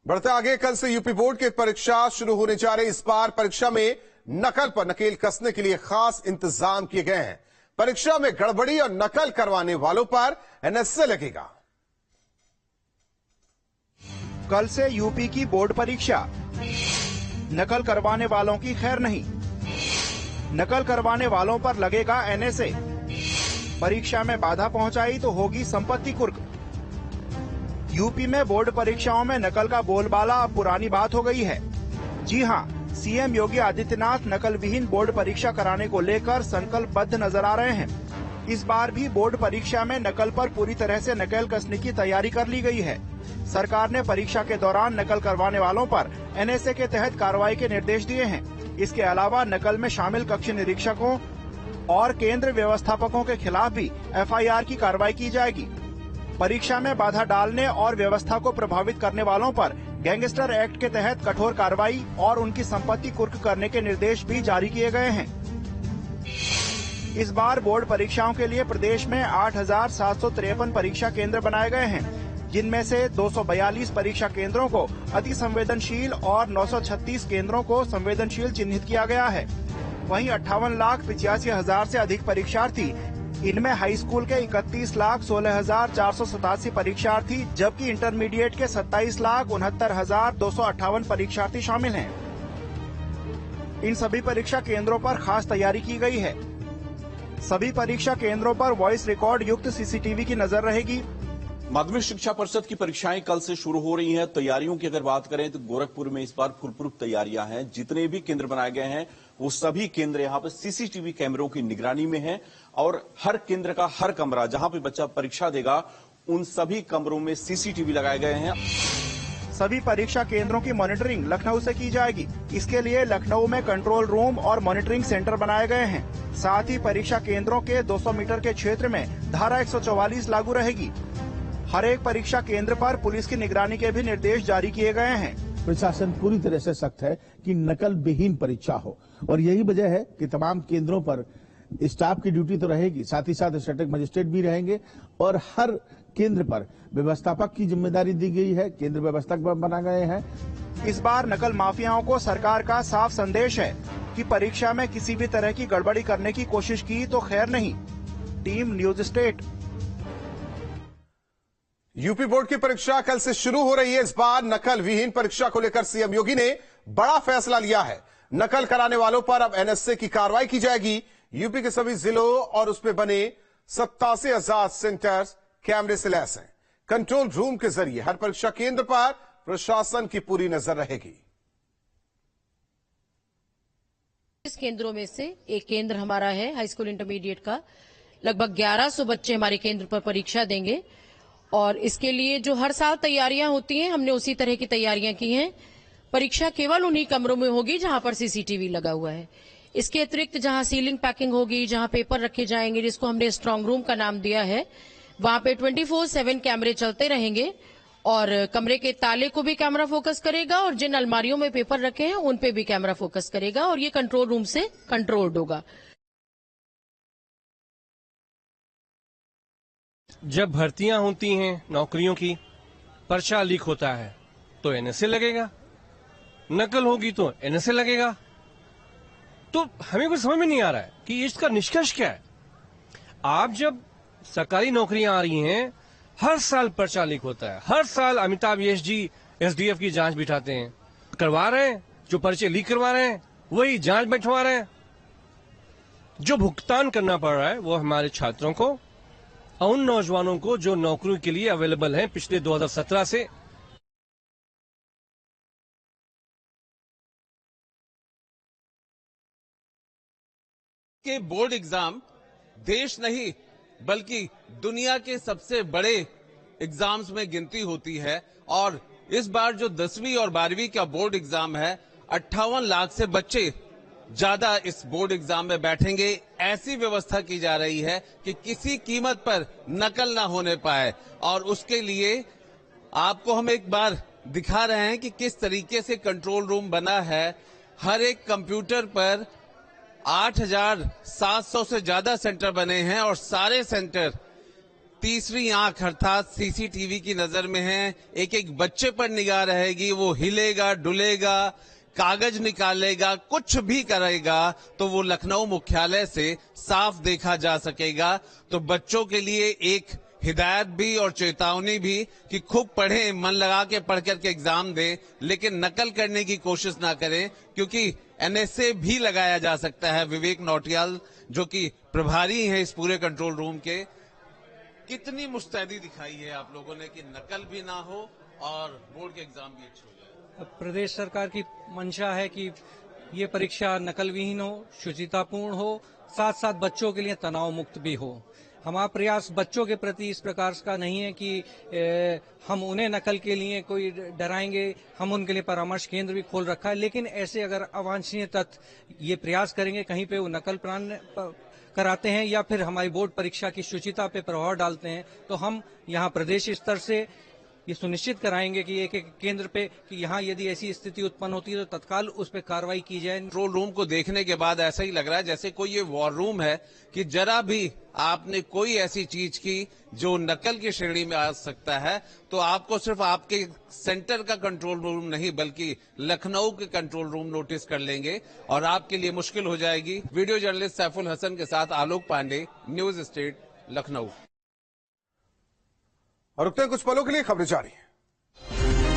बढ़ते आगे, कल से यूपी बोर्ड की परीक्षा शुरू होने जा रही। इस बार परीक्षा में नकल पर नकेल कसने के लिए खास इंतजाम किए गए हैं। परीक्षा में गड़बड़ी और नकल करवाने वालों पर एनएसए लगेगा। कल से यूपी की बोर्ड परीक्षा, नकल करवाने वालों की खैर नहीं, नकल करवाने वालों पर लगेगा एनएसए। परीक्षा में बाधा पहुंचाई तो होगी संपत्ति कुर्क। यूपी में बोर्ड परीक्षाओं में नकल का बोलबाला अब पुरानी बात हो गई है। जी हां, सीएम योगी आदित्यनाथ नकल विहीन बोर्ड परीक्षा कराने को लेकर संकल्पबद्ध नजर आ रहे हैं। इस बार भी बोर्ड परीक्षा में नकल पर पूरी तरह से नकेल कसने की तैयारी कर ली गई है। सरकार ने परीक्षा के दौरान नकल करवाने वालों पर एनएसए के तहत कार्रवाई के निर्देश दिए हैं। इसके अलावा नकल में शामिल कक्ष निरीक्षकों और केंद्र व्यवस्थापकों के खिलाफ भी एफआईआर की कार्रवाई की जाएगी। परीक्षा में बाधा डालने और व्यवस्था को प्रभावित करने वालों पर गैंगस्टर एक्ट के तहत कठोर कार्रवाई और उनकी संपत्ति कुर्क करने के निर्देश भी जारी किए गए हैं। इस बार बोर्ड परीक्षाओं के लिए प्रदेश में 8,753 परीक्षा केंद्र बनाए गए हैं, जिनमें से 242 परीक्षा केंद्रों को अति संवेदनशील और 936 केंद्रों को संवेदनशील चिन्हित किया गया है। वहीं 58,85,000 से अधिक परीक्षार्थी, इनमें हाई स्कूल के 31,16,487 परीक्षार्थी जबकि इंटरमीडिएट के 27,69,258 परीक्षार्थी शामिल हैं। इन सभी परीक्षा केंद्रों पर खास तैयारी की गई है। सभी परीक्षा केंद्रों पर वॉइस रिकॉर्ड युक्त सीसीटीवी की नजर रहेगी। माध्यमिक शिक्षा परिषद की परीक्षाएं कल से शुरू हो रही हैं। तैयारियों की अगर बात करें तो गोरखपुर में इस बार फुलप्रूफ तैयारियां हैं। जितने भी केंद्र बनाए गए हैं वो सभी केंद्र यहां पर सीसीटीवी कैमरों की निगरानी में हैं और हर केंद्र का हर कमरा जहां पे बच्चा परीक्षा देगा उन सभी कमरों में सीसीटीवी लगाए गए हैं। सभी परीक्षा केंद्रों की मॉनिटरिंग लखनऊ से की जाएगी। इसके लिए लखनऊ में कंट्रोल रूम और मॉनिटरिंग सेंटर बनाए गए हैं। साथ ही परीक्षा केंद्रों के 200 मीटर के क्षेत्र में धारा 144 लागू रहेगी। हर एक परीक्षा केंद्र पर पुलिस की निगरानी के भी निर्देश जारी किए गए हैं। प्रशासन पूरी तरह से सख्त है कि नकल विहीन परीक्षा हो और यही वजह है कि तमाम केंद्रों पर स्टाफ की ड्यूटी तो रहेगी, साथ ही साथ स्टैटिक मजिस्ट्रेट भी रहेंगे और हर केंद्र पर व्यवस्थापक की जिम्मेदारी दी गई है। केंद्र व्यवस्थापक बना गए हैं। इस बार नकल माफियाओं को सरकार का साफ संदेश है कि परीक्षा में किसी भी तरह की गड़बड़ी करने की कोशिश की तो खैर नहीं। Team news state. UP board की परीक्षा कल से शुरू हो रही है। इस बार नकल विहीन परीक्षा को लेकर सीएम योगी ने बड़ा फैसला लिया है। नकल कराने वालों पर अब एनएसए की कार्रवाई की जाएगी। यूपी के सभी जिलों और उसमें बने 87,000 सेंटर्स कैमरे से लैस हैं। कंट्रोल रूम के जरिए हर परीक्षा केंद्र पर प्रशासन की पूरी नजर रहेगी। इस केंद्रों में से एक केंद्र हमारा है हाई स्कूल इंटरमीडिएट का। लगभग 1100 बच्चे हमारे केंद्र पर परीक्षा देंगे और इसके लिए जो हर साल तैयारियां होती हैं हमने उसी तरह की तैयारियां की हैं। परीक्षा केवल उन्हीं कमरों में होगी जहां पर सीसीटीवी लगा हुआ है। इसके अतिरिक्त जहां सीलिंग पैकिंग होगी, जहां पेपर रखे जाएंगे, जिसको हमने स्ट्रांग रूम का नाम दिया है, वहां पे 24/7 कैमरे चलते रहेंगे और कमरे के ताले को भी कैमरा फोकस करेगा और जिन अलमारियों में पेपर रखे हैं उन पे भी कैमरा फोकस करेगा और ये कंट्रोल रूम से कंट्रोल्ड होगा। जब भर्तियां होती हैं नौकरियों की, पर्चा लीक होता है तो एनएसए लगेगा, नकल होगी तो एनएसए लगेगा। तो हमें कुछ समझ में नहीं आ रहा है कि इसका निष्कर्ष क्या है। आप जब सरकारी नौकरियां आ रही हैं, हर साल पर्चा लीक होता है, हर साल अमिताभ यश जी एसडीएफ की जांच बिठाते हैं, करवा रहे हैं, जो पर्चे लीक करवा रहे हैं वही जांच बैठवा रहे हैं। जो भुगतान करना पड़ रहा है वो हमारे छात्रों को और उन नौजवानों को जो नौकरियों के लिए अवेलेबल हैं पिछले 2017 से। के बोर्ड एग्जाम देश नहीं बल्कि दुनिया के सबसे बड़े एग्जाम्स में गिनती होती है और इस बार जो 10वीं और 12वीं का बोर्ड एग्जाम है 58 लाख से बच्चे ज्यादा इस बोर्ड एग्जाम में बैठेंगे। ऐसी व्यवस्था की जा रही है कि किसी कीमत पर नकल ना होने पाए और उसके लिए आपको हम एक बार दिखा रहे हैं कि किस तरीके से कंट्रोल रूम बना है। हर एक कंप्यूटर पर 8,700 से ज्यादा सेंटर बने हैं और सारे सेंटर तीसरी आंख अर्थात सीसीटीवी की नजर में है। एक एक बच्चे पर निगाह रहेगी, वो हिलेगा डुलेगा, कागज निकालेगा, कुछ भी करेगा तो वो लखनऊ मुख्यालय से साफ देखा जा सकेगा। तो बच्चों के लिए एक हिदायत भी और चेतावनी भी कि खूब पढ़ें, मन लगा के पढ़ करके एग्जाम दें, लेकिन नकल करने की कोशिश ना करें, क्योंकि एनएसए भी लगाया जा सकता है। विवेक नौटियाल जो कि प्रभारी हैं इस पूरे कंट्रोल रूम के, कितनी मुस्तैदी दिखाई है आप लोगों ने कि नकल भी ना हो और बोर्ड के एग्जाम भी अच्छे हो जाए। प्रदेश सरकार की मंशा है कि ये परीक्षा नकल विहीन हो, शुचितापूर्ण हो, साथ साथ बच्चों के लिए तनाव मुक्त भी हो। हमारा प्रयास बच्चों के प्रति इस प्रकार का नहीं है कि हम उन्हें नकल के लिए कोई डराएंगे। हम उनके लिए परामर्श केंद्र भी खोल रखा है, लेकिन ऐसे अगर अवांछनीय तत्व ये प्रयास करेंगे कहीं पे वो नकल कराते हैं या फिर हमारी बोर्ड परीक्षा की शुचिता पे प्रभाव डालते हैं, तो हम यहाँ प्रदेश स्तर से ये सुनिश्चित कराएंगे कि एक एक केंद्र पे कि यहाँ यदि ऐसी स्थिति उत्पन्न होती है तो तत्काल उस पर कार्रवाई की जाए। कंट्रोल रूम को देखने के बाद ऐसा ही लग रहा है जैसे कोई ये वॉर रूम है कि जरा भी आपने कोई ऐसी चीज की जो नकल की श्रेणी में आ सकता है तो आपको सिर्फ आपके सेंटर का कंट्रोल रूम नहीं बल्कि लखनऊ के कंट्रोल रूम नोटिस कर लेंगे और आपके लिए मुश्किल हो जाएगी। वीडियो जर्नलिस्ट सैफुल हसन के साथ आलोक पांडे, न्यूज स्टेट, लखनऊ। और रुकते हैं कुछ पलों के लिए, खबरें जारी हैं।